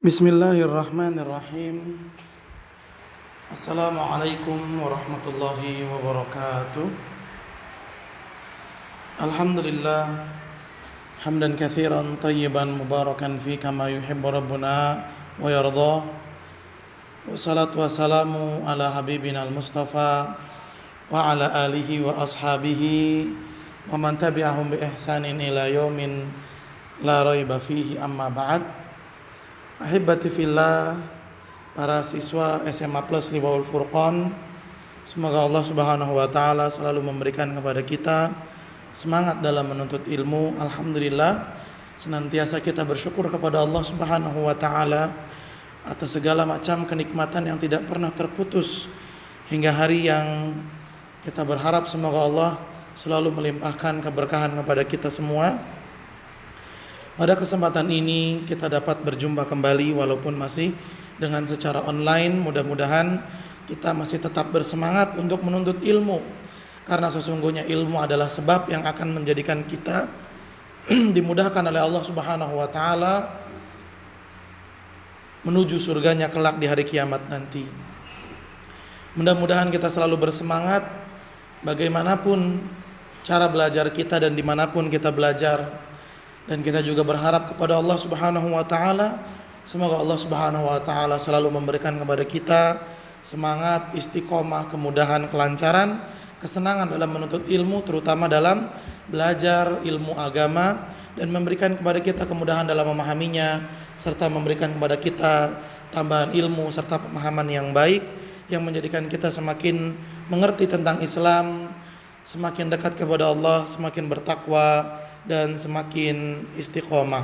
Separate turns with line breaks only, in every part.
Bismillahirrahmanirrahim. Assalamualaikum warahmatullahi wabarakatuh. Alhamdulillah hamdan katsiran tayyiban mubarakan fi kama yuhibbu rabbuna wa yarda. Wassalatu wassalamu ala habibina al-Mustafa wa ala alihi wa ashabihi wa man tabi'ahum bi ihsanin ila yaumin la raiba fihi, amma ba'd. Ahibati fillah, para siswa SMA Plus Liwaul Furqan, semoga Allah Subhanahu wa taala selalu memberikan kepada kita semangat dalam menuntut ilmu. Alhamdulillah, senantiasa kita bersyukur kepada Allah Subhanahu wa taala atas segala macam kenikmatan yang tidak pernah terputus hingga hari yang kita berharap semoga Allah selalu melimpahkan keberkahan kepada kita semua. Pada kesempatan ini kita dapat berjumpa kembali walaupun masih dengan secara online. Mudah-mudahan kita masih tetap bersemangat untuk menuntut ilmu, karena sesungguhnya ilmu adalah sebab yang akan menjadikan kita dimudahkan oleh Allah Subhanahu wa taala menuju surganya kelak di hari kiamat nanti. Mudah-mudahan kita selalu bersemangat bagaimanapun cara belajar kita dan dimanapun kita belajar. Dan kita juga berharap kepada Allah Subhanahu wa taala, semoga Allah Subhanahu wa taala selalu memberikan kepada kita semangat, istiqomah, kemudahan, kelancaran, kesenangan dalam menuntut ilmu, terutama dalam belajar ilmu agama, dan memberikan kepada kita kemudahan dalam memahaminya, serta memberikan kepada kita tambahan ilmu serta pemahaman yang baik yang menjadikan kita semakin mengerti tentang Islam, semakin dekat kepada Allah, semakin bertakwa, dan semakin istiqomah.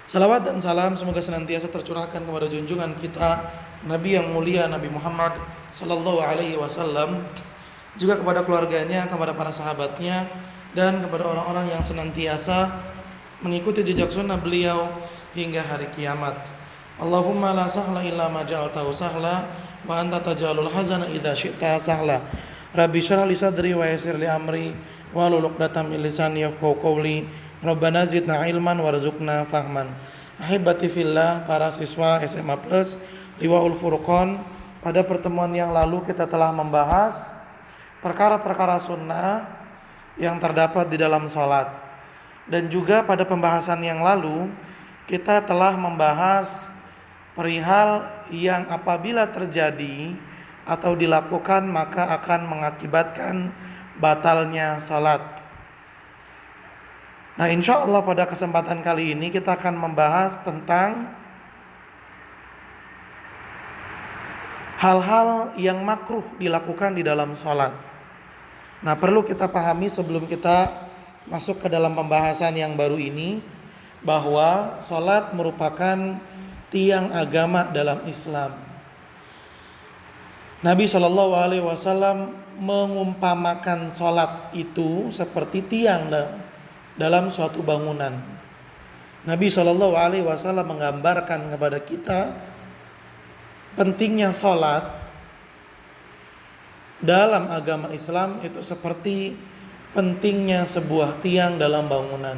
Salawat dan salam semoga senantiasa tercurahkan kepada junjungan kita Nabi yang mulia, Nabi Muhammad sallallahu alaihi wasallam, juga kepada keluarganya, kepada para sahabatnya, dan kepada orang-orang yang senantiasa mengikuti jejak sunnah beliau hingga hari kiamat. Allahumma la sahla illa ma ja'altahu sahla wa anta taj'alul hazana idza syi'ta sahla. Rabbi shrah li sadri wa yassir li amri wahlul 'uqdatam min lisani yafqahu qawli. Rabbana zidna ilman warzuqna fahman. Ahibati fillah, para siswa SMA Plus Liwaul Furqan, pada pertemuan yang lalu kita telah membahas perkara-perkara sunnah yang terdapat di dalam salat. Dan juga pada pembahasan yang lalu kita telah membahas perihal yang apabila terjadi atau dilakukan maka akan mengakibatkan batalnya salat. Nah, insya Allah pada kesempatan kali ini kita akan membahas tentang hal-hal yang makruh dilakukan di dalam salat. Nah, perlu kita pahami sebelum kita masuk ke dalam pembahasan yang baru ini, bahwa salat merupakan tiang agama dalam Islam. Nabi SAW mengumpamakan salat itu seperti tiang dalam suatu bangunan. Nabi SAW menggambarkan kepada kita pentingnya salat dalam agama Islam itu seperti pentingnya sebuah tiang dalam bangunan,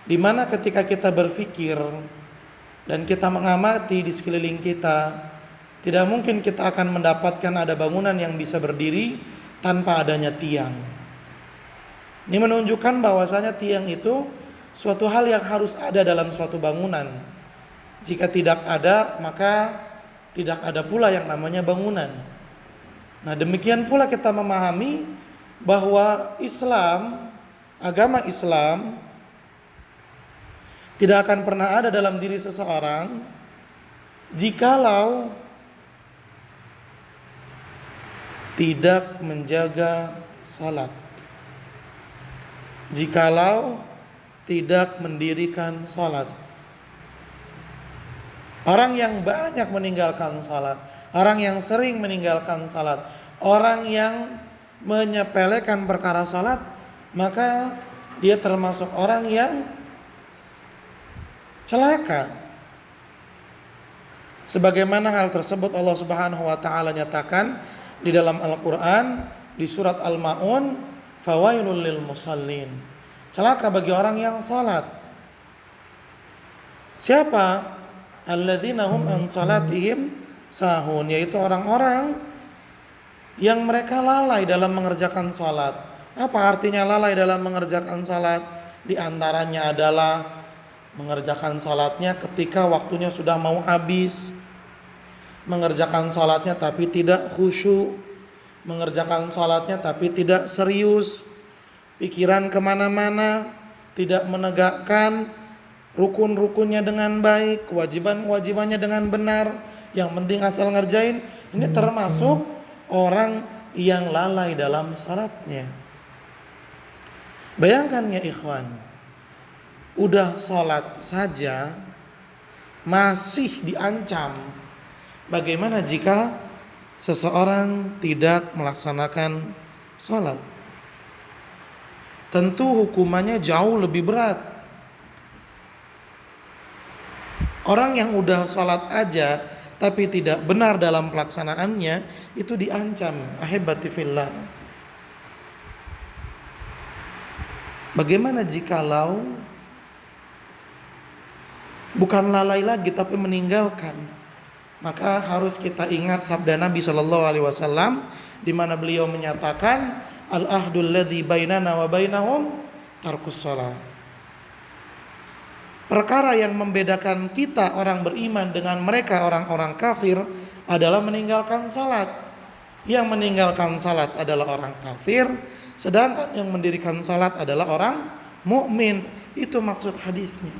di mana ketika kita berpikir dan kita mengamati di sekeliling kita, tidak mungkin kita akan mendapatkan ada bangunan yang bisa berdiri tanpa adanya tiang. Ini menunjukkan bahwasanya tiang itu suatu hal yang harus ada dalam suatu bangunan. Jika tidak ada, maka tidak ada pula yang namanya bangunan. Nah, demikian pula kita memahami bahwa Islam, agama Islam, tidak akan pernah ada dalam diri seseorang jikalau tidak menjaga salat, jikalau tidak mendirikan salat. Orang yang banyak meninggalkan salat, orang yang sering meninggalkan salat, orang yang menyepelekan perkara salat, maka dia termasuk orang yang celaka. Sebagaimana hal tersebut Allah Subhanahu wa taala nyatakan di dalam Al-Qur'an di surat Al-Maun, fawailul lil musallin. Celaka bagi orang yang salat. Siapa? Alladzina hum an salatihim sahun, yaitu orang-orang yang mereka lalai dalam mengerjakan salat. Apa artinya lalai dalam mengerjakan salat? Di antaranya adalah mengerjakan salatnya ketika waktunya sudah mau habis, mengerjakan salatnya tapi tidak khusyuk, mengerjakan salatnya tapi tidak serius, pikiran kemana-mana, tidak menegakkan rukun-rukunnya dengan baik, kewajiban-kewajibannya dengan benar, yang penting asal ngerjain. Ini termasuk orang yang lalai dalam salatnya. Bayangkan ya ikhwan, udah salat saja masih diancam. Bagaimana jika seseorang tidak melaksanakan salat? Tentu hukumannya jauh lebih berat. Orang yang udah sholat aja tapi tidak benar dalam pelaksanaannya, itu diancam. Ahibati fillah. Bagaimana jikalau bukan lalai lagi tapi meninggalkan? Maka harus kita ingat sabda Nabi SAW, di mana beliau menyatakan, al-ahdul ladzi bainana wa bainahum tarkus shalah. Perkara yang membedakan kita orang beriman dengan mereka orang-orang kafir adalah meninggalkan salat. Yang meninggalkan salat adalah orang kafir, sedangkan yang mendirikan salat adalah orang mukmin. Itu maksud hadisnya.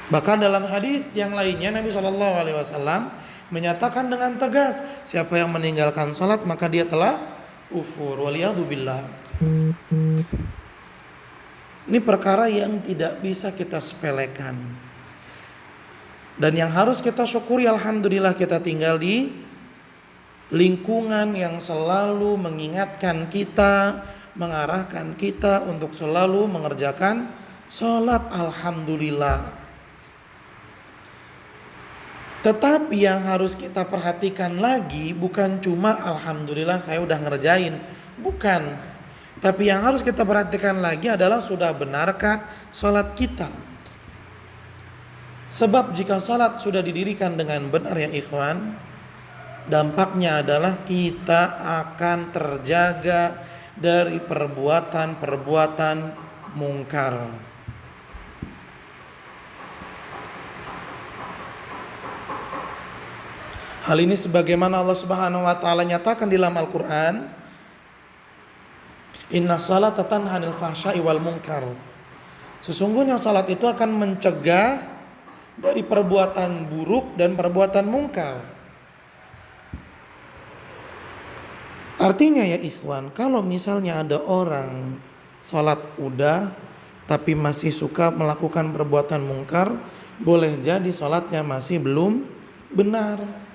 Bahkan dalam hadis yang lainnya Nabi SAW menyatakan dengan tegas, siapa yang meninggalkan salat maka dia telah kufur. Waliyadzubillah. Ini perkara yang tidak bisa kita sepelekan. Dan yang harus kita syukuri, alhamdulillah kita tinggal di lingkungan yang selalu mengingatkan kita, mengarahkan kita untuk selalu mengerjakan salat, alhamdulillah. Tetapi yang harus kita perhatikan lagi bukan cuma alhamdulillah saya udah ngerjain, bukan. Tapi yang harus kita perhatikan lagi adalah sudah benarkah salat kita. Sebab jika salat sudah didirikan dengan benar ya ikhwan, dampaknya adalah kita akan terjaga dari perbuatan-perbuatan mungkar. Hal ini sebagaimana Allah Subhanahu wa taala nyatakan di dalam Al-Qur'an, inna salata tanha 'anil fahsya'i wal munkar. Sesungguhnya salat itu akan mencegah dari perbuatan buruk dan perbuatan mungkar. Artinya ya ikhwan, kalau misalnya ada orang salat udah tapi masih suka melakukan perbuatan mungkar, boleh jadi salatnya masih belum benar.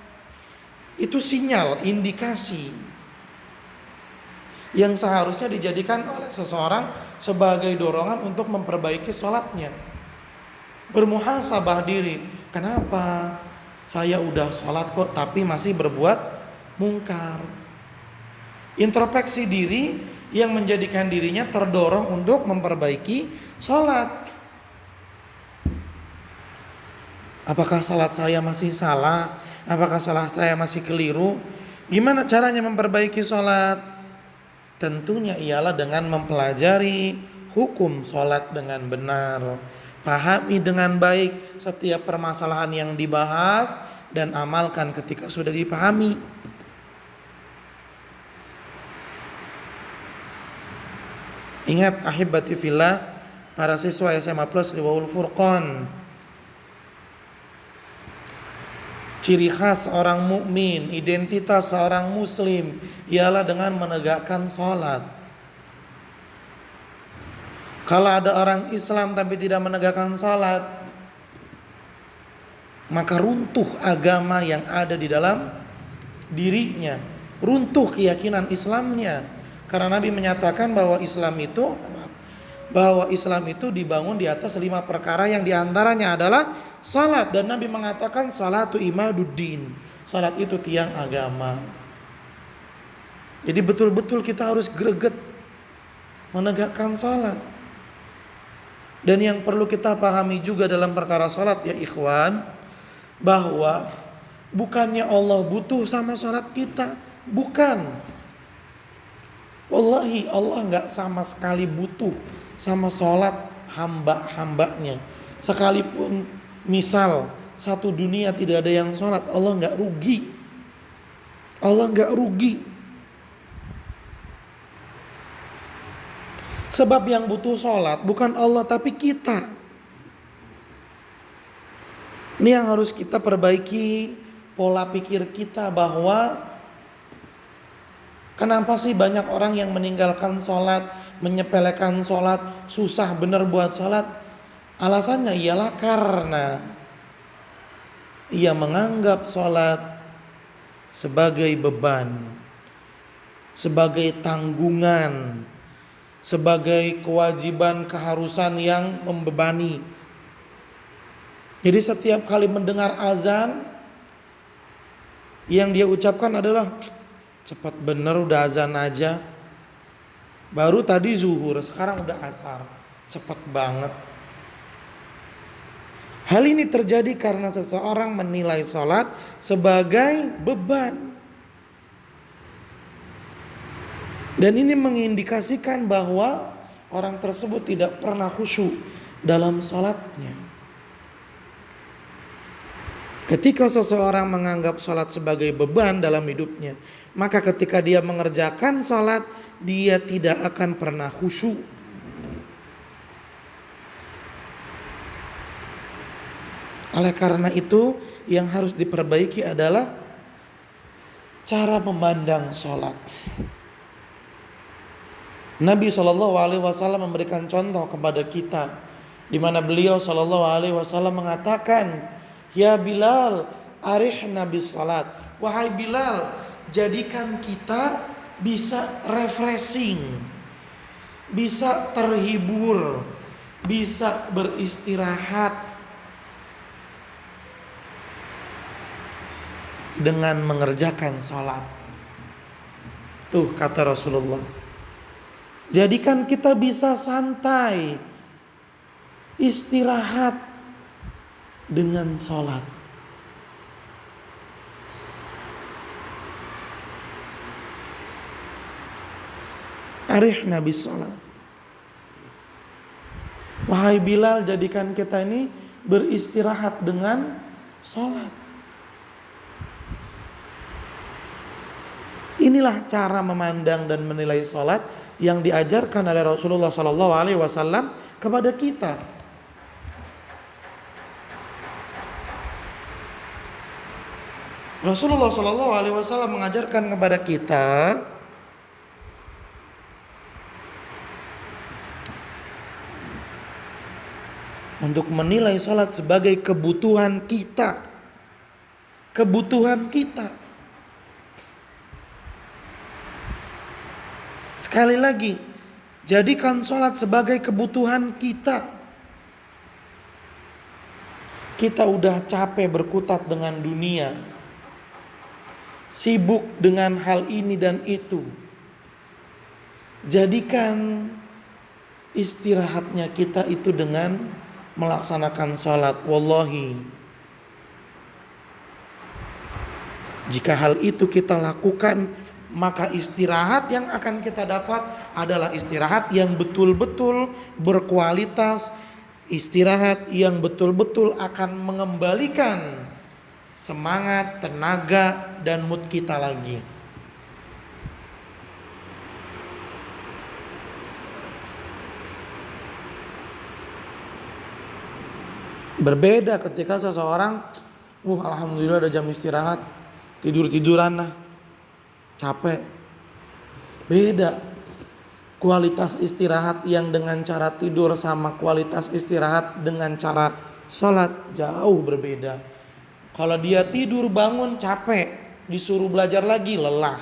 Itu sinyal, indikasi yang seharusnya dijadikan oleh seseorang sebagai dorongan untuk memperbaiki sholatnya. Bermuhasabah diri, kenapa saya udah sholat kok tapi masih berbuat mungkar. Introspeksi diri yang menjadikan dirinya terdorong untuk memperbaiki sholat. Apakah sholat saya masih salah? Apakah sholat saya masih keliru? Gimana caranya memperbaiki sholat? Tentunya ialah dengan mempelajari hukum sholat dengan benar, pahami dengan baik setiap permasalahan yang dibahas dan amalkan ketika sudah dipahami. Ingat ahibati fillah, para siswa SMA Plus Riwaul Furqan, ciri khas orang mukmin, identitas seorang muslim ialah dengan menegakkan sholat. Kalau ada orang Islam tapi tidak menegakkan sholat, maka runtuh agama yang ada di dalam dirinya, runtuh keyakinan Islamnya. Karena Nabi menyatakan bahwa Islam itu dibangun di atas 5 perkara yang diantaranya adalah salat. Dan Nabi mengatakan salatu imaduddin, salat itu tiang agama. Jadi betul-betul kita harus greget menegakkan sholat. Dan yang perlu kita pahami juga dalam perkara sholat ya ikhwan, bahwa bukannya Allah butuh sama sholat kita, bukan. Wallahi Allah gak sama sekali butuh sama sholat hamba-hambanya. Sekalipun misal satu dunia tidak ada yang sholat, Allah gak rugi. Allah gak rugi. Sebab yang butuh sholat bukan Allah tapi kita. Ini yang harus kita perbaiki pola pikir kita, bahwa kenapa sih banyak orang yang meninggalkan sholat, menyepelekan sholat, susah bener buat sholat. Alasannya ialah karena ia menganggap sholat sebagai beban, sebagai tanggungan, sebagai kewajiban keharusan yang membebani. Jadi setiap kali mendengar azan, yang dia ucapkan adalah cepat bener udah azan aja. Baru tadi zuhur, sekarang udah asar. Cepat banget. Hal ini terjadi karena seseorang menilai sholat sebagai beban. Dan ini mengindikasikan bahwa orang tersebut tidak pernah khusyuk dalam sholatnya. Ketika seseorang menganggap sholat sebagai beban dalam hidupnya, maka ketika dia mengerjakan sholat, dia tidak akan pernah khusyuk. Oleh karena itu, yang harus diperbaiki adalah cara memandang sholat. Nabi SAW memberikan contoh kepada kita, di mana beliau SAW mengatakan, ya Bilal, arihna bis salat. Wahai Bilal, jadikan kita bisa refreshing, bisa terhibur, bisa beristirahat dengan mengerjakan salat. Tuh kata Rasulullah, jadikan kita bisa santai, istirahat dengan sholat. Arihna bis sholat. Wahai Bilal, jadikan kita ini beristirahat dengan sholat. Inilah cara memandang dan menilai sholat yang diajarkan oleh Rasulullah SAW kepada kita. Rasulullah SAW mengajarkan kepada kita untuk menilai sholat sebagai kebutuhan kita. Kebutuhan kita. Sekali lagi, jadikan sholat sebagai kebutuhan kita. Kita udah capek berkutat dengan dunia, sibuk dengan hal ini dan itu. Jadikan istirahatnya kita itu dengan melaksanakan sholat. Wallahi, jika hal itu kita lakukan, maka istirahat yang akan kita dapat adalah istirahat yang betul-betul berkualitas, istirahat yang betul-betul akan mengembalikan semangat, tenaga, dan mood kita lagi. Berbeda ketika seseorang, alhamdulillah ada jam istirahat, tidur-tiduran lah, capek. Beda kualitas istirahat yang dengan cara tidur sama kualitas istirahat dengan cara sholat, jauh berbeda. Kalau dia tidur bangun capek, disuruh belajar lagi lelah.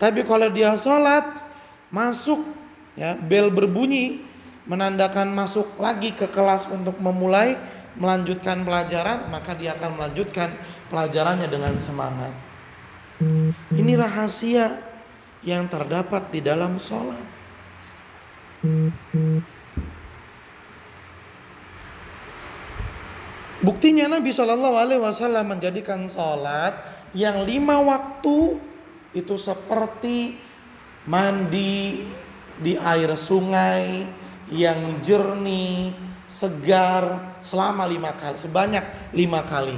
Tapi kalau dia sholat, masuk ya, bel berbunyi menandakan masuk lagi ke kelas untuk memulai melanjutkan pelajaran, maka dia akan melanjutkan pelajarannya dengan semangat. Ini rahasia yang terdapat di dalam sholat. Buktinya Nabi Shallallahu Alaihi Wasallam menjadikan sholat yang 5 waktu itu seperti mandi di air sungai yang jernih, segar selama 5 kali, sebanyak 5 kali.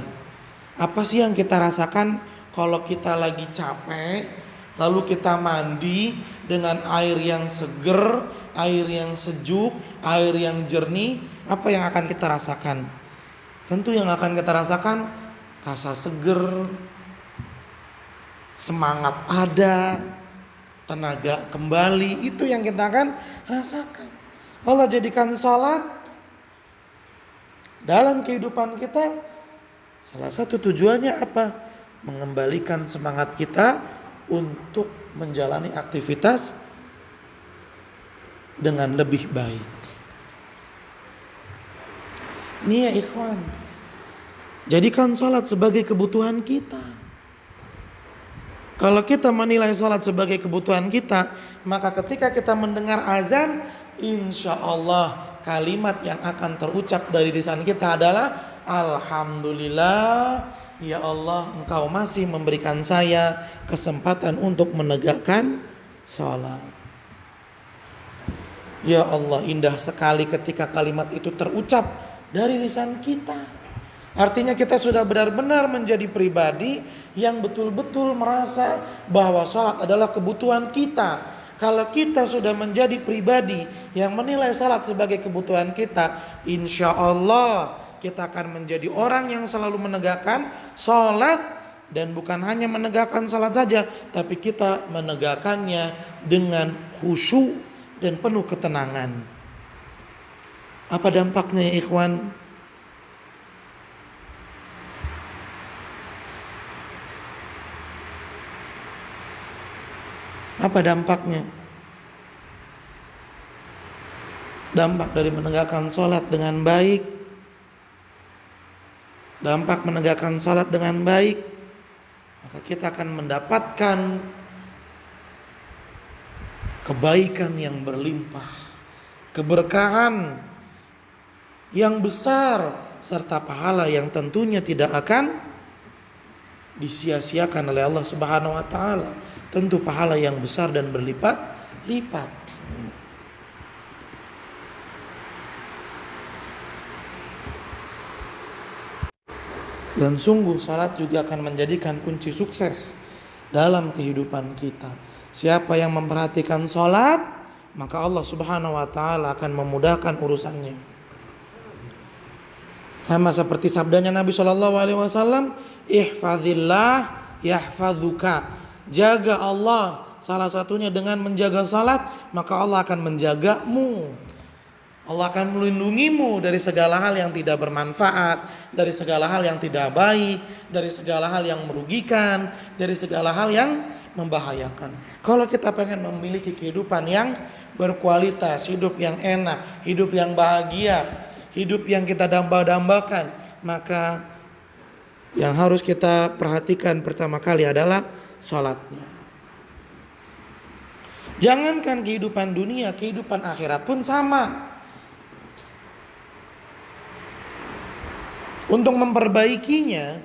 Apa sih yang kita rasakan kalau kita lagi capek, lalu kita mandi dengan air yang seger, air yang sejuk, air yang jernih? Apa yang akan kita rasakan? Tentu yang akan kita rasakan rasa seger, semangat ada, tenaga kembali. Itu yang kita akan rasakan. Allah jadikan salat dalam kehidupan kita, salah satu tujuannya apa? Mengembalikan semangat kita untuk menjalani aktivitas dengan lebih baik. Ini ya ikhwan, jadikan salat sebagai kebutuhan kita. Kalau kita menilai salat sebagai kebutuhan kita, maka ketika kita mendengar azan, insya Allah kalimat yang akan terucap dari lisan kita adalah Alhamdulillah, ya Allah, Engkau masih memberikan saya kesempatan untuk menegakkan salat. Ya Allah, indah sekali ketika kalimat itu terucap dari lisan kita. Artinya kita sudah benar-benar menjadi pribadi yang betul-betul merasa bahwa salat adalah kebutuhan kita. Kalau kita sudah menjadi pribadi yang menilai salat sebagai kebutuhan kita, insya Allah kita akan menjadi orang yang selalu menegakkan salat. Dan bukan hanya menegakkan salat saja, tapi kita menegakkannya dengan khusyuk dan penuh ketenangan. Apa dampaknya ya ikhwan? Apa dampaknya? Dampak dari menegakkan salat dengan baik. Dampak menegakkan salat dengan baik, maka kita akan mendapatkan kebaikan yang berlimpah, keberkahan yang besar, serta pahala yang tentunya tidak akan disia-siakan oleh Allah Subhanahu wa taala. Tentu pahala yang besar dan berlipat-lipat. Dan sungguh salat juga akan menjadikan kunci sukses dalam kehidupan kita. Siapa yang memperhatikan salat, maka Allah Subhanahu wa taala akan memudahkan urusannya. Sama seperti sabdanya Nabi Shallallahu Alaihi Wasallam, ihfazillah yahfazuka. Jaga Allah, salah satunya dengan menjaga salat, maka Allah akan menjagamu. Allah akan melindungimu dari segala hal yang tidak bermanfaat, dari segala hal yang tidak baik, dari segala hal yang merugikan, dari segala hal yang membahayakan. Kalau kita pengen memiliki kehidupan yang berkualitas, hidup yang enak, hidup yang bahagia, hidup yang kita damba-dambakan, maka yang harus kita perhatikan pertama kali adalah salatnya. Jangankan kehidupan dunia, kehidupan akhirat pun sama. Untuk memperbaikinya,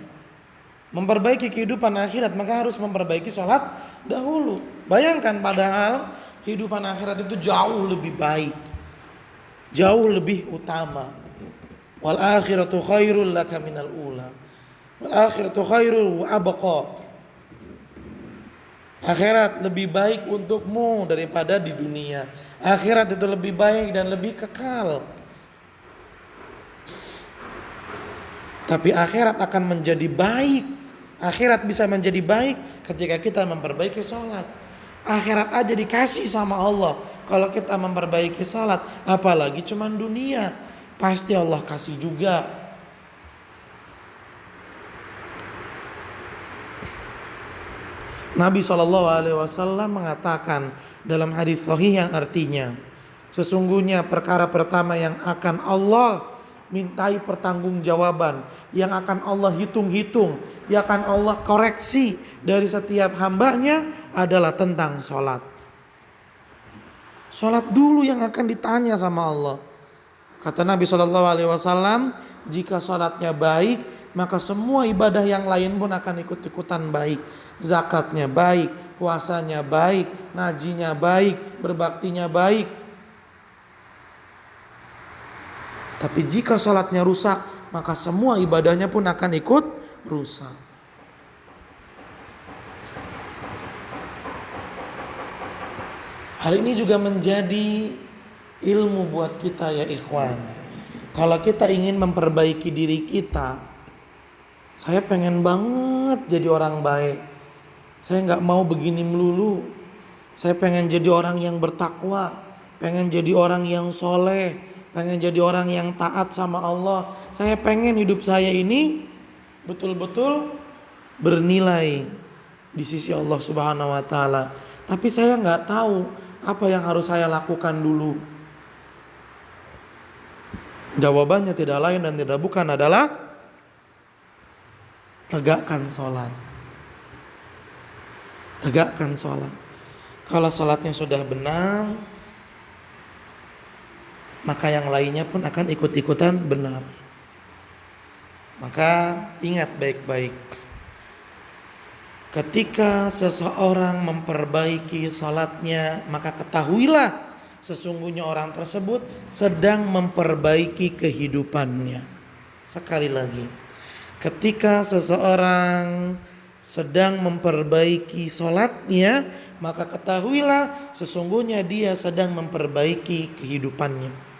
memperbaiki kehidupan akhirat, maka harus memperbaiki salat dahulu. Bayangkan, padahal kehidupan akhirat itu jauh lebih baik, jauh lebih utama. Wal akhiratu khairul laka minal ula. Wal akhiratu khairul wa abqa. Akhirat lebih baik untukmu daripada di dunia. Akhirat itu lebih baik dan lebih kekal. Tapi akhirat akan menjadi baik. Akhirat bisa menjadi baik ketika kita memperbaiki salat. Akhirat aja dikasih sama Allah. Kalau kita memperbaiki salat, apalagi cuman dunia, pasti Allah kasih juga. Nabi SAW mengatakan dalam hadis sahih yang artinya, sesungguhnya perkara pertama yang akan Allah mintai pertanggungjawaban, yang akan Allah hitung-hitung, yang akan Allah koreksi dari setiap hambanya adalah tentang sholat. Sholat dulu yang akan ditanya sama Allah. Kata Nabi SAW, jika sholatnya baik, maka semua ibadah yang lain pun akan ikut-ikutan baik. Zakatnya baik, puasanya baik, ngajinya baik, berbaktinya baik. Tapi jika sholatnya rusak, maka semua ibadahnya pun akan ikut rusak. Hal ini juga menjadi ilmu buat kita ya ikhwan. Kalau kita ingin memperbaiki diri kita, saya pengen banget jadi orang baik. Saya gak mau begini melulu. Saya pengen jadi orang yang bertakwa, pengen jadi orang yang soleh, pengen jadi orang yang taat sama Allah. Saya pengen hidup saya ini betul-betul bernilai di sisi Allah Subhanahu wa taala. Tapi saya gak tahu apa yang harus saya lakukan dulu. Jawabannya tidak lain dan tidak bukan adalah tegakkan sholat. Tegakkan sholat. Kalau sholatnya sudah benar, maka yang lainnya pun akan ikut-ikutan benar. Maka ingat baik-baik, ketika seseorang memperbaiki sholatnya, maka ketahuilah sesungguhnya orang tersebut sedang memperbaiki kehidupannya. Sekali lagi, ketika seseorang sedang memperbaiki sholatnya, maka ketahuilah sesungguhnya dia sedang memperbaiki kehidupannya.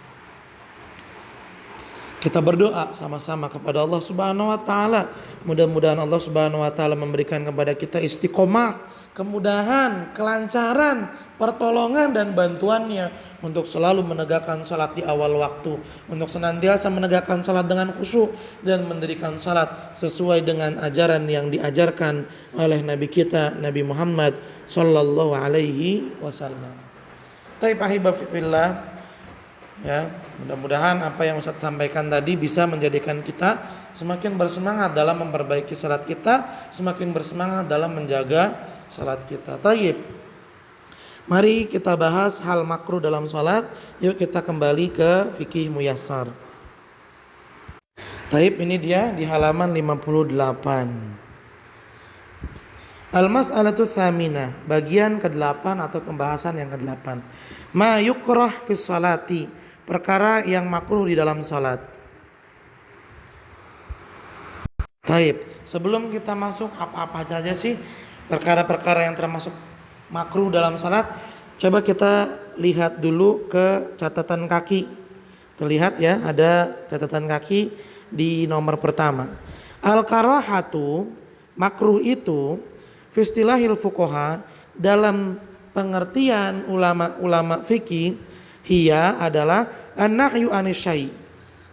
Kita berdoa sama-sama kepada Allah Subhanahu wa taala. Mudah-mudahan Allah Subhanahu wa taala memberikan kepada kita istiqomah, kemudahan, kelancaran, pertolongan dan bantuannya untuk selalu menegakkan salat di awal waktu, untuk senantiasa menegakkan salat dengan khusyuk dan mendirikan salat sesuai dengan ajaran yang diajarkan oleh Nabi kita Nabi Muhammad sallallahu alaihi wasallam. Taib ahibba fillah. Ya, mudah-mudahan apa yang Ustaz sampaikan tadi bisa menjadikan kita semakin bersemangat dalam memperbaiki salat kita, semakin bersemangat dalam menjaga salat kita. Taib. Mari kita bahas hal makruh dalam salat. Yuk kita kembali ke fikih muyassar. Taib, ini dia di halaman 58. Al-mas'alatu tsaminah, bagian ke-8 atau pembahasan yang ke-8. Ma yukrah fis salati, perkara yang makruh di dalam salat. Taib, sebelum kita masuk apa-apa saja sih perkara-perkara yang termasuk makruh dalam salat, coba kita lihat dulu ke catatan kaki. Terlihat ya, ada catatan kaki di nomor pertama. Al-karahatu, makruh itu fistilahil fuqaha, dalam pengertian ulama-ulama fikih, hiya adalah an-nahyu anisyai,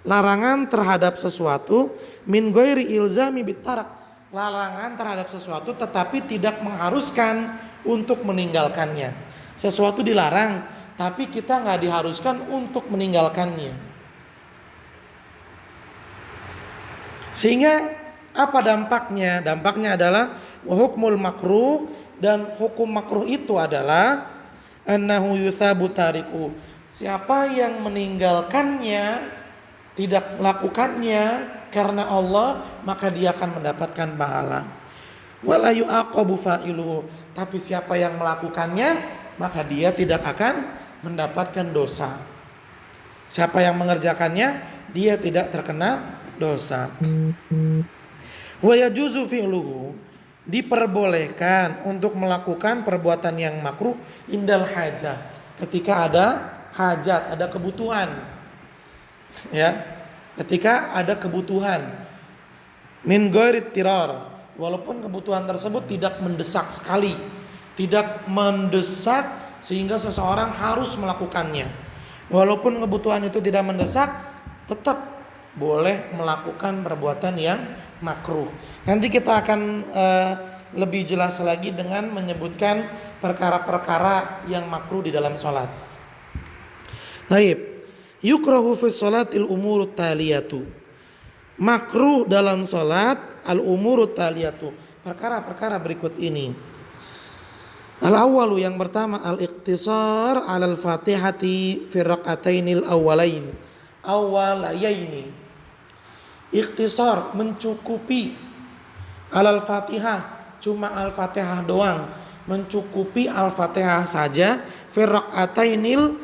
larangan terhadap sesuatu, min ghairi ilzami bitarak, larangan terhadap sesuatu tetapi tidak mengharuskan untuk meninggalkannya. Sesuatu dilarang tapi kita nggak diharuskan untuk meninggalkannya. Sehingga apa dampaknya? Dampaknya adalah wa hukmul makruh, dan hukum makruh itu adalah annahu yuthabu tariku, siapa yang meninggalkannya, tidak melakukannya karena Allah, maka dia akan mendapatkan pahala. Wala yu'aqabu fa'iluhu, tapi siapa yang melakukannya, maka dia tidak akan mendapatkan dosa. Siapa yang mengerjakannya, dia tidak terkena dosa. Wa yajuzu fi'luhu, diperbolehkan untuk melakukan perbuatan yang makruh indal hajah, ketika ada hajat, ada kebutuhan. Ya, ketika ada kebutuhan. Min ghairi tirar, walaupun kebutuhan tersebut tidak mendesak sekali, tidak mendesak sehingga seseorang harus melakukannya. Walaupun kebutuhan itu tidak mendesak, tetap boleh melakukan perbuatan yang makruh. Nanti kita akan lebih jelas lagi dengan menyebutkan perkara-perkara yang makruh di dalam sholat. Baik, yukrahu fi sholatil umurut taliyatu, makruh dalam sholat al umurut taliyatu, perkara-perkara berikut ini. Al-awwalu yang pertama al-iqtisar 'alal Fatihati fi raka'atainil awwalayaini. Ikhtisar mencukupi 'alal Fatihah, cuma Al-Fatihah doang, mencukupi Al-Fatihah saja fi raka'atainil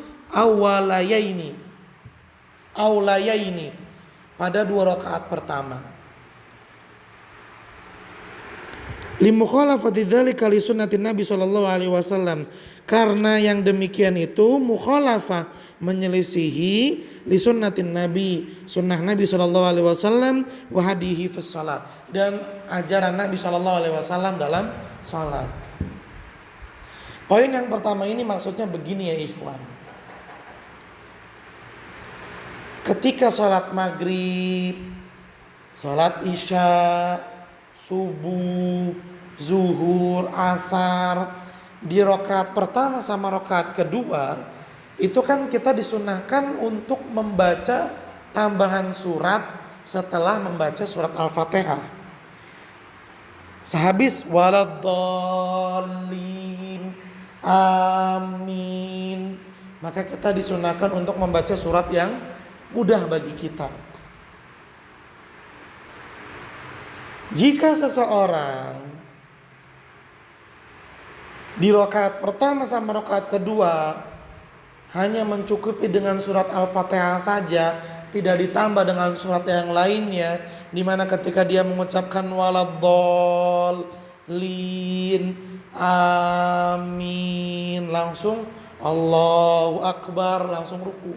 awwalayaini pada 2 rakaat pertama. Limukhalafati dzalika li sunnatin Nabi sallallahu alaihi wasallam, karena yang demikian itu mukhalafah, menyelisihi li sunnatin Nabi, sunnah Nabi sallallahu alaihi wasallam, wa hadihi fis shalat, dan ajaran Nabi sallallahu alaihi wasallam dalam salat. Poin yang pertama ini maksudnya begini ya ikhwan. Ketika salat maghrib, salat isya, subuh, zuhur, asar, di rakaat pertama sama rakaat kedua itu kan kita disunahkan untuk membaca tambahan surat setelah membaca surat Al-Fatihah. Sehabis waladdallin, amin, maka kita disunahkan untuk membaca surat yang mudah bagi kita. Jika seseorang di rakaat pertama sama rakaat kedua hanya mencukupi dengan surat Al-Fatihah saja, tidak ditambah dengan surat yang lainnya, di mana ketika dia mengucapkan waladdallin, amin, langsung Allahu Akbar, langsung ruku,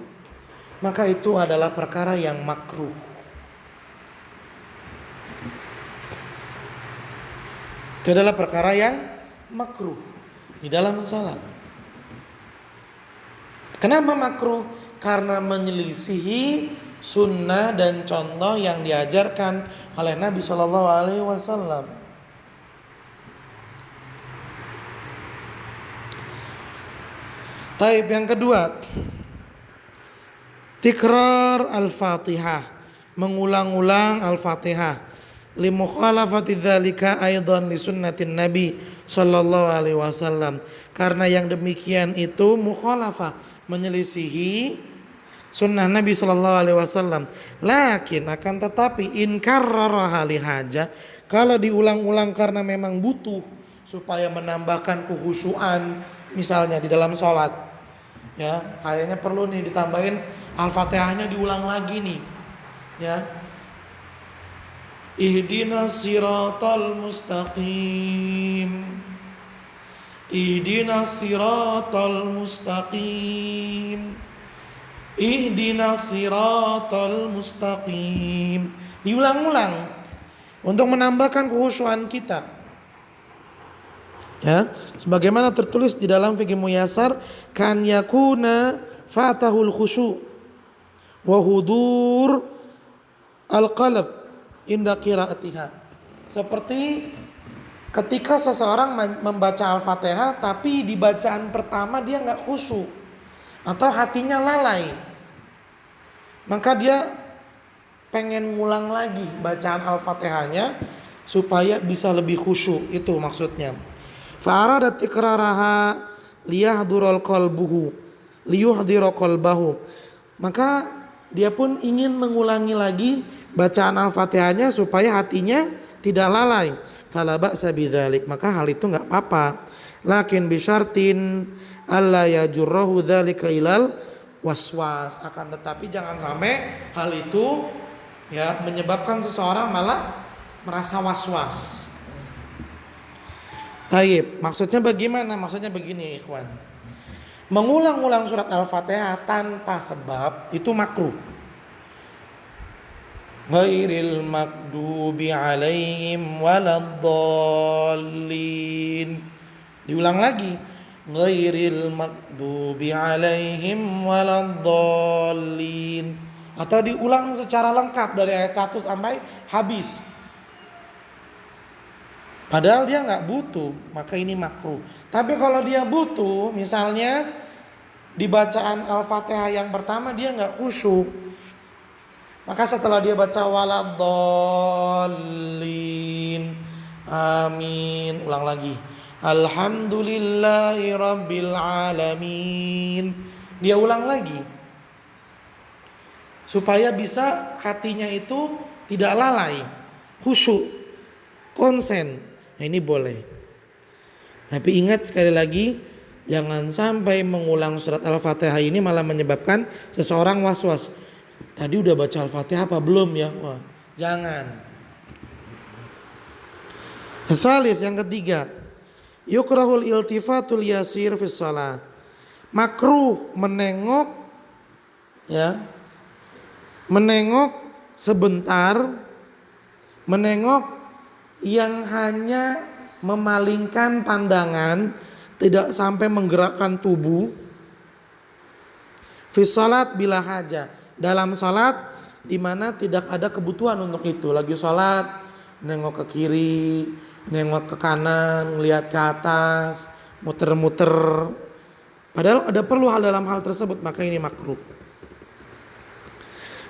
maka itu adalah perkara yang makruh. Itu adalah perkara yang makruh di dalam salat. Kenapa makruh? Karena menyelisihi sunnah dan contoh yang diajarkan oleh Nabi Shallallahu Alaihi Wasallam. Taib yang kedua, tikrar al-Fatihah, mengulang-ulang al-Fatihah. Limukhalafati dzalika aidan li sunnatin Nabi sallallahu alaihi wasallam, karena yang demikian itu mukhalafah, menyelisihi sunnah Nabi sallallahu alaihi wasallam. Lakin akan tetapi in karraraha li haja, kalau diulang-ulang karena memang butuh supaya menambahkan kekhusyuan, misalnya di dalam sholat, ya kayaknya perlu nih ditambahin Al-Fatihahnya, diulang lagi nih, ya. Ihdinas siratal mustaqim, ihdinas siratal mustaqim, ihdinas siratal mustaqim. Diulang-ulang untuk menambahkan kekhusyuan kita. Ya, sebagaimana tertulis di dalam Fiqh Muyassar, kan yakuna fatahul khusyu' wa hudur al-qalb inda qiraatiha. Seperti ketika seseorang membaca Al-Fatihah tapi di bacaan pertama dia enggak khusyuk atau hatinya lalai, maka dia pengen ngulang lagi bacaan Al-Fatihahnya supaya bisa lebih khusyuk, itu maksudnya. Fa'aradat ikraraha liyahdurul qalbuhu liyuhdira qalbahu, maka dia pun ingin mengulangi lagi bacaan Al-Fatihahnya supaya hatinya tidak lalai. Fala ba'sa bidzalik, maka hal itu enggak apa-apa. Lakin bisyartin alla yajurruhu dzalika ilal waswas, akan tetapi jangan sampai hal itu ya menyebabkan seseorang malah merasa was-was. Taib, maksudnya bagaimana? Maksudnya begini ikhwan. Mengulang-ulang surat Al-Fatihah tanpa sebab itu makruh. Ghairil maghdubi alaihim waladdallin. Diulang lagi. Ghairil maghdubi alaihim waladdallin. Atau diulang secara lengkap dari ayat 1 sampai habis. Padahal dia nggak butuh, maka ini makruh. Tapi kalau dia butuh, misalnya di bacaan Al-Fatihah yang pertama dia nggak khusyuk, maka setelah dia baca waladdallin, amin, ulang lagi, Alhamdulillahi rabbil alamin. Dia ulang lagi supaya bisa hatinya itu tidak lalai, khusyuk, konsen. Nah, ini boleh. Tapi ingat sekali lagi, jangan sampai mengulang surat Al-Fatihah ini malah menyebabkan seseorang was-was. Tadi udah baca Al-Fatihah apa belum ya? Wah, jangan. Tsalits, yang ketiga, yukrahul iltifatul yasir fis shalah. Makruh menengok, ya. Menengok sebentar, menengok yang hanya memalingkan pandangan, tidak sampai menggerakkan tubuh. Fis shalat bila haja, dalam salat di mana tidak ada kebutuhan untuk itu. Lagi salat nengok ke kiri, nengok ke kanan, lihat ke atas, muter-muter. Padahal ada perlu hal dalam hal tersebut, maka ini makruh.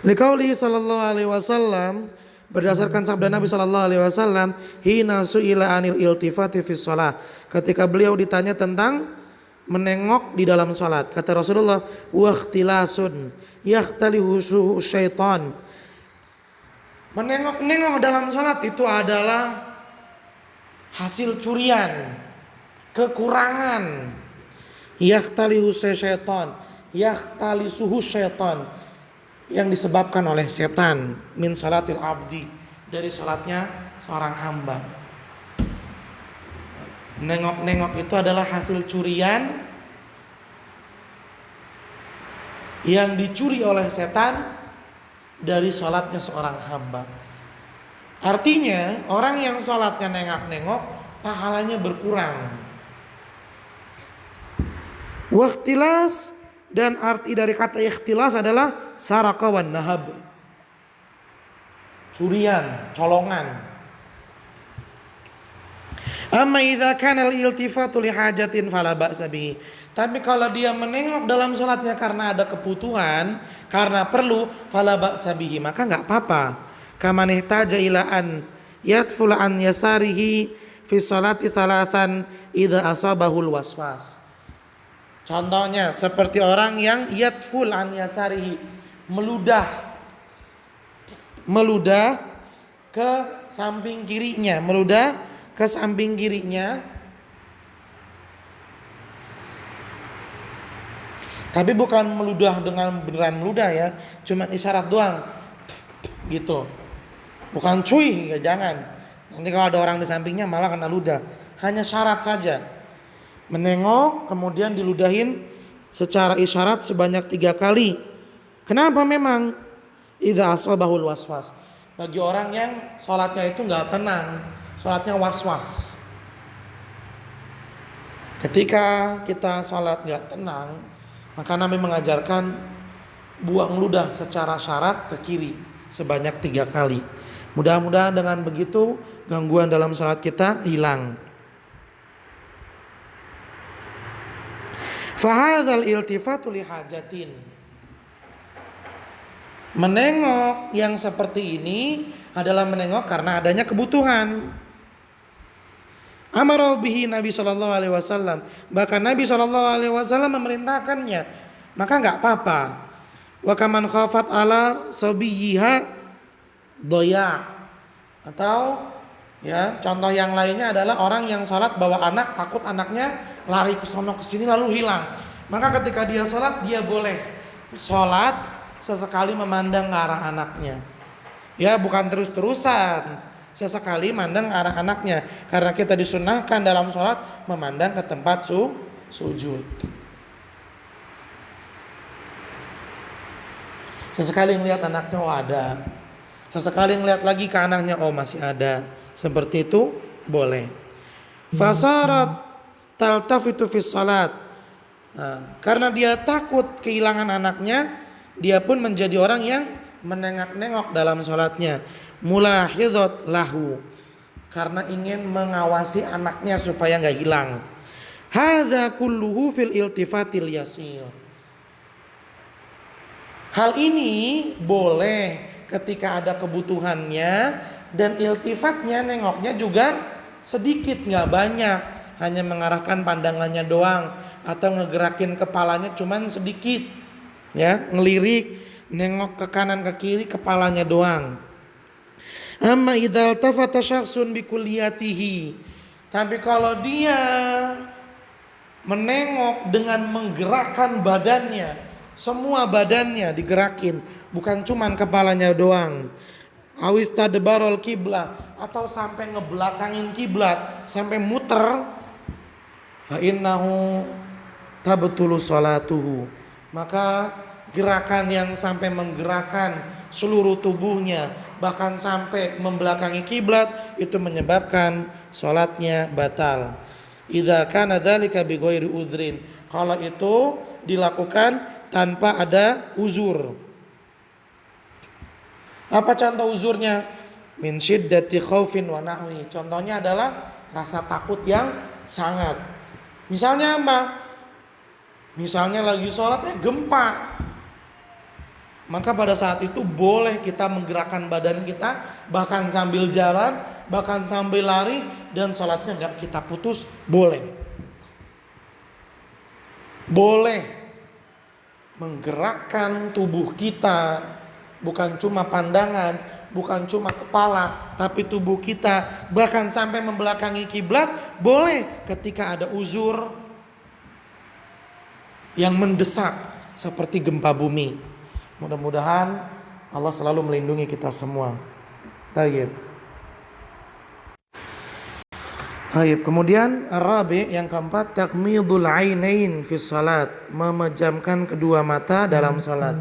Liqauli sallallahu alaihi wasallam, berdasarkan sabda Nabi sallallahu alaihi wasallam, hina su'ila anil iltifati fis shalah, ketika beliau ditanya tentang menengok di dalam salat, kata Rasulullah, wa ikhtilasun yahtalihu syaitan. Menengok-nengok dalam salat itu adalah hasil curian, kekurangan. Yahtalihu syaitan, yahtalisuhu syaitan, yang disebabkan oleh setan, min salatil abdi, dari salatnya seorang hamba. Nengok-nengok itu adalah hasil curian yang dicuri oleh setan dari salatnya seorang hamba. Artinya orang yang salatnya nengok-nengok, pahalanya berkurang. Wahtilas, dan arti dari kata ikhtilas adalah saraka wan nahab, curian, colongan. Amma idza kana al-iltifatu li hajatin fala ba'sa bihi. Tapi kalau dia menengok dalam salatnya karena ada kebutuhan, karena perlu, fala ba'sa bihi, maka enggak apa-apa. Kama nihtaja ila an yatfula an yasarihi fi salati thalathan idza asabahul waswas. Contohnya seperti orang yang yatful an yasarihi, meludah ke samping kirinya, meludah ke samping kirinya. Tapi bukan meludah dengan beneran meludah ya, cuman isyarat doang gitu. Bukan cuy, ya jangan. Nanti kalau ada orang di sampingnya malah kena ludah. Hanya syarat saja. Menengok kemudian diludahin secara isyarat sebanyak 3 kali. Kenapa memang? Idza asabahul waswas. Bagi orang yang sholatnya itu enggak tenang, sholatnya was-was. Ketika kita sholat enggak tenang, maka Nabi mengajarkan buang ludah secara syarat ke kiri sebanyak 3 kali. Mudah-mudahan dengan begitu gangguan dalam sholat kita hilang. Fahadzal iltifatu li hajatin. Menengok yang seperti ini adalah menengok karena adanya kebutuhan. Amara bihi Nabi sallallahu alaihi wasallam. Bahkan Nabi sallallahu alaihi wasallam memerintahkannya. Maka enggak apa-apa. Wa kaman khafat ala sabiyiha doya. Atau ya, contoh yang lainnya adalah orang yang sholat bawa anak, takut anaknya lari ke sono ke sini lalu hilang. Maka ketika dia sholat, dia boleh sholat sesekali memandang ke arah anaknya. Ya, bukan terus-terusan, sesekali mandang ke arah anaknya. Karena kita disunnahkan dalam sholat memandang ke tempat sujud. Sesekali ngelihat anaknya, oh ada. Sesekali ngelihat lagi ke anaknya, oh masih ada. Seperti itu boleh. Fasarat taltafitu fis salat. Karena dia takut kehilangan anaknya, dia pun menjadi orang yang menengok-nengok dalam salatnya. Mulahizat lahu, karena ingin mengawasi anaknya supaya enggak hilang. Hadza kulluhu fil iltifatil yasir. Hal ini boleh ketika ada kebutuhannya, dan iltifatnya, nengoknya juga sedikit, nggak banyak, hanya mengarahkan pandangannya doang atau ngegerakin kepalanya cuman sedikit, ya, ngelirik, nengok ke kanan ke kiri kepalanya doang. Amma idza altafata syakhsun bi kulliyatihi. Tapi kalau dia menengok dengan menggerakkan badannya, semua badannya digerakin, bukan cuman kepalanya doang. Awis tadbarul kiblah, atau sampai ngebelakangin kiblat, sampai muter, fa innahu tabtulu salatuhu. Maka gerakan yang sampai menggerakkan seluruh tubuhnya, bahkan sampai membelakangi kiblat, itu menyebabkan salatnya batal. Idza kana dzalika bi ghairi udhrin, kalau itu dilakukan tanpa ada uzur. Apa contoh uzurnya? Min syiddati khaufin wa nahwi. Contohnya adalah rasa takut yang sangat. Misalnya apa? Misalnya lagi sholat gempa. Maka pada saat itu boleh kita menggerakkan badan kita, bahkan sambil jalan, bahkan sambil lari, dan sholatnya gak kita putus, boleh. Boleh menggerakkan tubuh kita, bukan cuma pandangan, bukan cuma kepala, tapi tubuh kita, bahkan sampai membelakangi kiblat, boleh ketika ada uzur yang mendesak seperti gempa bumi. Mudah-mudahan Allah selalu melindungi kita semua. Tayyib. Kemudian Arabi yang keempat, takmidul ainain fi salat, memejamkan kedua mata dalam salat.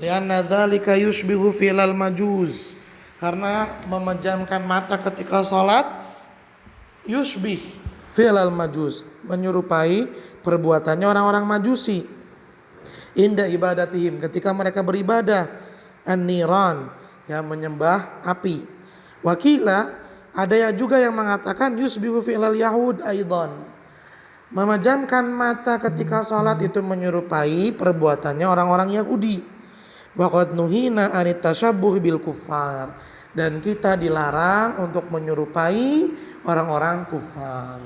Lianna dzalika yushbihu filal majuz, karena memejamkan mata ketika salat yushbih filal majuz, menyerupai perbuatannya orang-orang Majusi. Inda ibadatihim, ketika mereka beribadah, an-niran, yang menyembah api. Wakila, ada yang juga yang mengatakan yusbihu fi'lal yahud aidan, memejamkan mata ketika sholat itu menyerupai perbuatannya orang-orang Yahudi. Wa qad nuhina anit tasyabbuh bil kuffar, dan kita dilarang untuk menyerupai orang-orang kufar.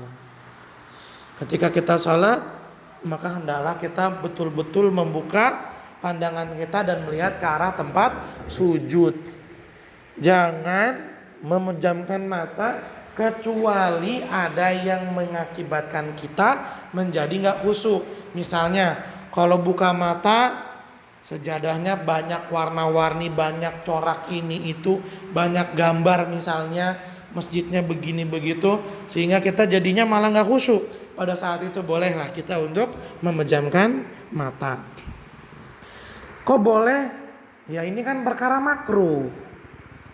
Ketika kita sholat, maka hendaklah kita betul-betul membuka pandangan kita dan melihat ke arah tempat sujud. Jangan memejamkan mata kecuali ada yang mengakibatkan kita menjadi gak khusyuk. Misalnya kalau buka mata sejadahnya banyak warna-warni, banyak corak ini itu, banyak gambar misalnya, masjidnya begini begitu, sehingga kita jadinya malah gak khusyuk. Pada saat itu bolehlah kita untuk memejamkan mata. Kok boleh? Ya ini kan perkara makruh.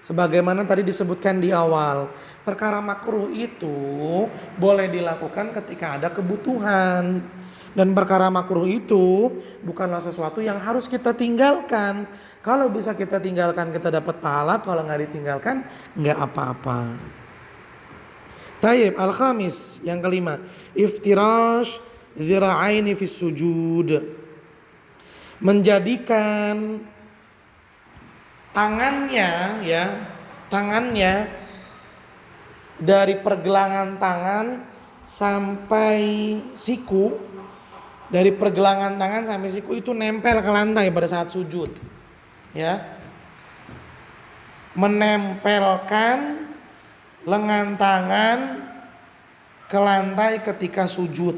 Sebagaimana tadi disebutkan di awal, perkara makruh itu boleh dilakukan ketika ada kebutuhan. Dan perkara makruh itu bukanlah sesuatu yang harus kita tinggalkan. Kalau bisa kita tinggalkan kita dapat pahala, kalau nggak ditinggalkan nggak apa-apa. Tayyib, al-khamis, yang kelima, iftirash dzira'aini fis sujud, menjadikan tangannya dari pergelangan tangan sampai siku, dari pergelangan tangan sampai siku itu nempel ke lantai pada saat sujud, ya, menempelkan lengan tangan ke lantai ketika sujud.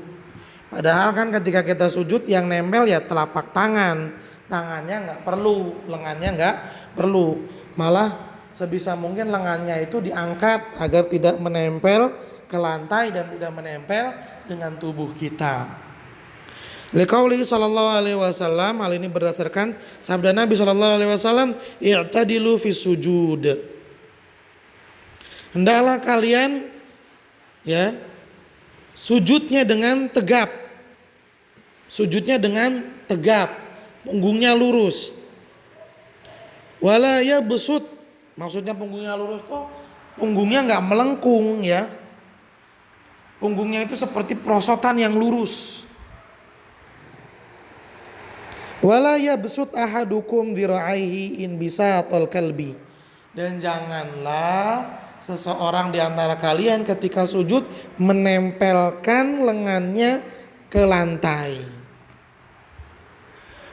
Padahal kan ketika kita sujud yang nempel ya telapak tangan, tangannya nggak perlu, lengannya nggak perlu. Malah sebisa mungkin lengannya itu diangkat agar tidak menempel ke lantai dan tidak menempel dengan tubuh kita. Liqauli sallallahu alaihi wasallam, hal ini berdasarkan sabda Nabi sallallahu alaihi wasallam, i'tadilu fis sujud. Hendaklah kalian ya sujudnya dengan tegap. Sujudnya dengan tegap, punggungnya lurus. Wala yabsut, maksudnya punggungnya lurus tuh punggungnya enggak melengkung ya. Punggungnya itu seperti perosotan yang lurus. Wala yabsut ahadukum dhira'aihi in bisatal kalbi. Dan janganlah seseorang di antara kalian ketika sujud menempelkan lengannya ke lantai.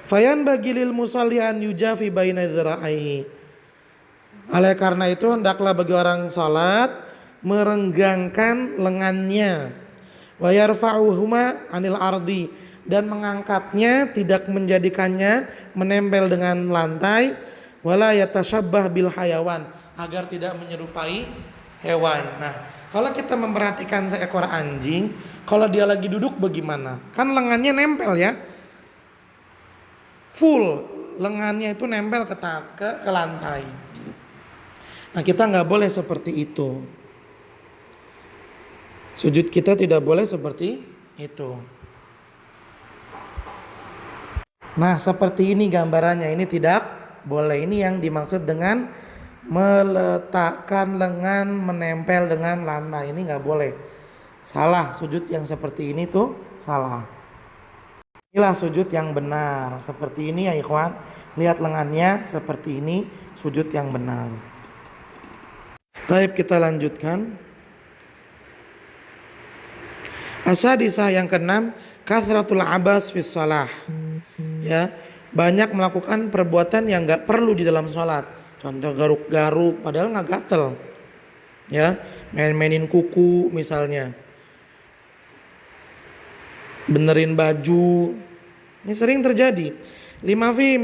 Fayan bagilil musalli an yujafi baina dzira'aihi. Oleh karena itu hendaklah bagi orang salat merenggangkan lengannya, wa yarfa'uhuma anil ardi, dan mengangkatnya, tidak menjadikannya menempel dengan lantai, wala yatashabbah bil hayawan, agar tidak menyerupai hewan. Nah, kalau kita memperhatikan seekor anjing, kalau dia lagi duduk bagaimana? Kan lengannya nempel ya. Full lengannya itu nempel ke lantai. Nah, kita nggak boleh seperti itu. Sujud kita tidak boleh seperti itu. Nah, seperti ini gambarannya. Ini tidak boleh. Ini yang dimaksud dengan meletakkan lengan menempel dengan lantai. Ini nggak boleh. Salah, sujud yang seperti ini tuh salah. Inilah sujud yang benar. Seperti ini ya ikhwan. Lihat lengannya seperti ini, sujud yang benar. Baik, kita lanjutkan. Asadisah yang keenam, kathratul abas fis shalah. Ya, banyak melakukan perbuatan yang enggak perlu di dalam sholat. Contoh garuk-garuk padahal enggak gatel. Ya, main-mainin kuku misalnya. Benerin baju. Ini sering terjadi. Lima fihi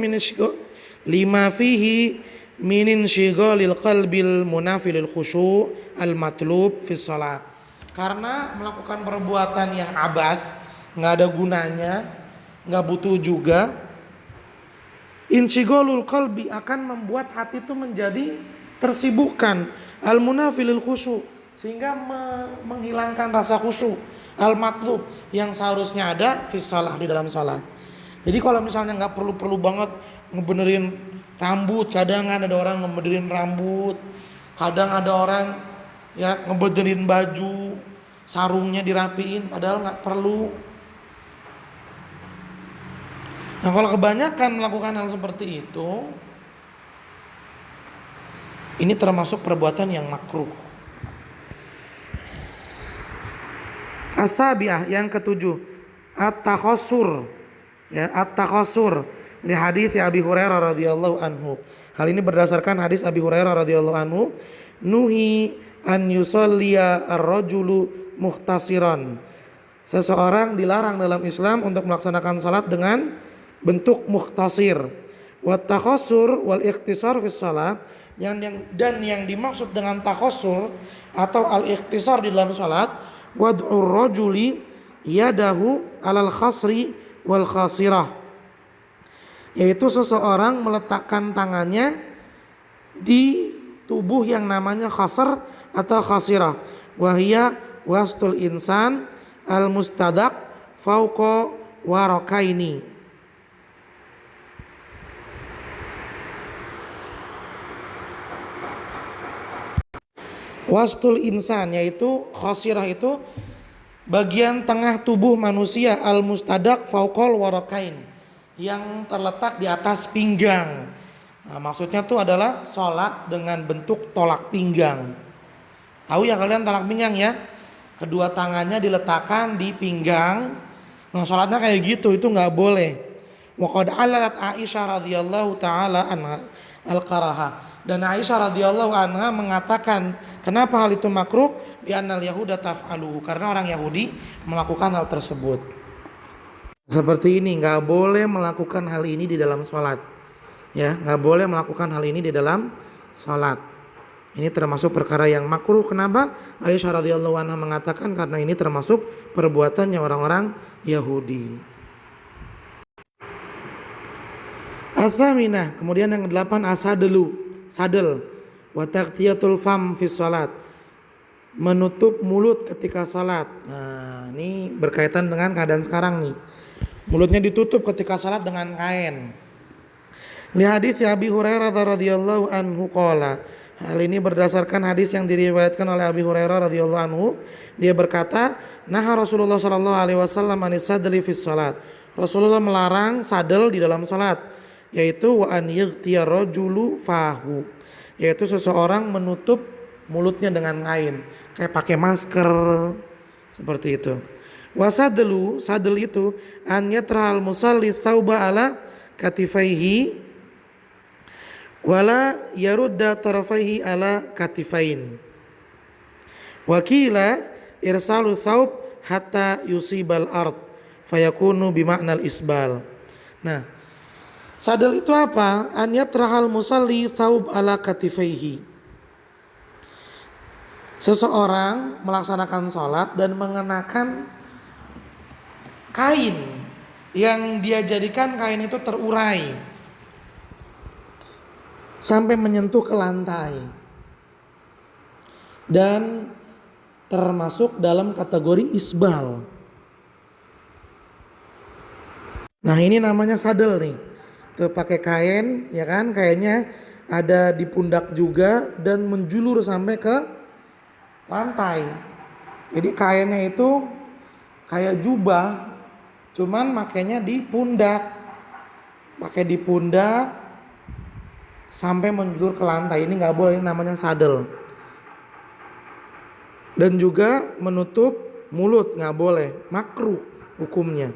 minin syighalil qalbil munafilil khusyu' al matlub fi shalah. Karena melakukan perbuatan yang abas, enggak ada gunanya, enggak butuh juga, insyighalul qalbi, akan membuat hati itu menjadi tersibukkan, al munafilil khusyu', sehingga menghilangkan rasa khusyuk, al matlub, yang seharusnya ada fi shalah, di dalam salat. Jadi kalau misalnya nggak perlu banget ngebenerin rambut, kadang ada orang ngebenerin rambut, kadang ada orang ya ngebenerin baju, sarungnya dirapiin, padahal nggak perlu. Nah, kalau kebanyakan melakukan hal seperti itu, ini termasuk perbuatan yang makruh. As-sabi'ah yang ketujuh, at-takhassur. Ya, at-takhassur li hadits Abi Hurairah radhiyallahu anhu. Hal ini berdasarkan hadis Abi Hurairah radhiyallahu anhu, nuhi an yusalliya ar-rajulu muhtasiran. Seseorang dilarang dalam Islam untuk melaksanakan salat dengan bentuk muhtasir. Wa takhassur wal ikhtisar fi shalah, yang dimaksud dengan takhassur atau al-ikhtisar di dalam salat, wad'ur rajuli yadahu alal khasri wal khasirah, yaitu seseorang meletakkan tangannya di tubuh yang namanya khasr atau khasirah. Wahia wastul insan al mustadak fauqa warakaini. Wastul insan, yaitu khasirah itu bagian tengah tubuh manusia, al mustadak fauqal warakain, yang terletak di atas pinggang. Nah, maksudnya itu adalah sholat dengan bentuk tolak pinggang. Tahu ya kalian tolak pinggang ya? Kedua tangannya diletakkan di pinggang. Nah, sholatnya kayak gitu, itu nggak boleh. Wa qad alat Aisyah radhiyallahu taala anha al-karaha. Dan Aisyah radhiyallahu anha mengatakan, kenapa hal itu makruh? Bi annal yahuda taf'aluhu, karena orang Yahudi melakukan hal tersebut. Seperti ini, nggak boleh melakukan hal ini di dalam sholat. Ya, nggak boleh melakukan hal ini di dalam sholat. Ini termasuk perkara yang makruh. Kenapa? Aisyah radhiyallahu anha mengatakan karena ini termasuk perbuatannya orang-orang Yahudi. Atsaminah, kemudian yang ke-8, sadel wa taghtiyatul fam fi shalat, menutup mulut ketika salat. Nah, ini berkaitan dengan keadaan sekarang nih. Mulutnya ditutup ketika salat dengan kain. Li hadis Abi Hurairah radhiyallahu anhu qala. Hal ini berdasarkan hadis yang diriwayatkan oleh Abi Hurairah radhiyallahu anhu. Dia berkata, "Naha Rasulullah sallallahu alaihi wasallam anis sadli fi shalat." Rasulullah melarang sadel di dalam salat, yaitu wa an yaghtiya rajulu fahu, yaitu seseorang menutup mulutnya dengan kain, kayak pakai masker seperti itu. Wasadlu, sadel itu an yatrahal musalli thauba ala katifaihi wala yarudda tarafaihi ala katifain. Wakila irsalu thaub hatta yusibal ard fayakunu bima'nal isbal. Nah, sadel itu apa? An yatrahal musalli thaub ala katifaihi. Seseorang melaksanakan sholat dan mengenakan kain yang dia jadikan kain itu terurai sampai menyentuh ke lantai dan termasuk dalam kategori isbal. Nah, ini namanya sadel nih. Tuh pakai kain, ya kan? Kainnya ada di pundak juga dan menjulur sampai ke lantai. Jadi kainnya itu kayak jubah, cuman makainya di pundak. Pakai di pundak sampai menjulur ke lantai. Ini nggak boleh, ini namanya sadel. Dan juga menutup mulut nggak boleh, makruh hukumnya.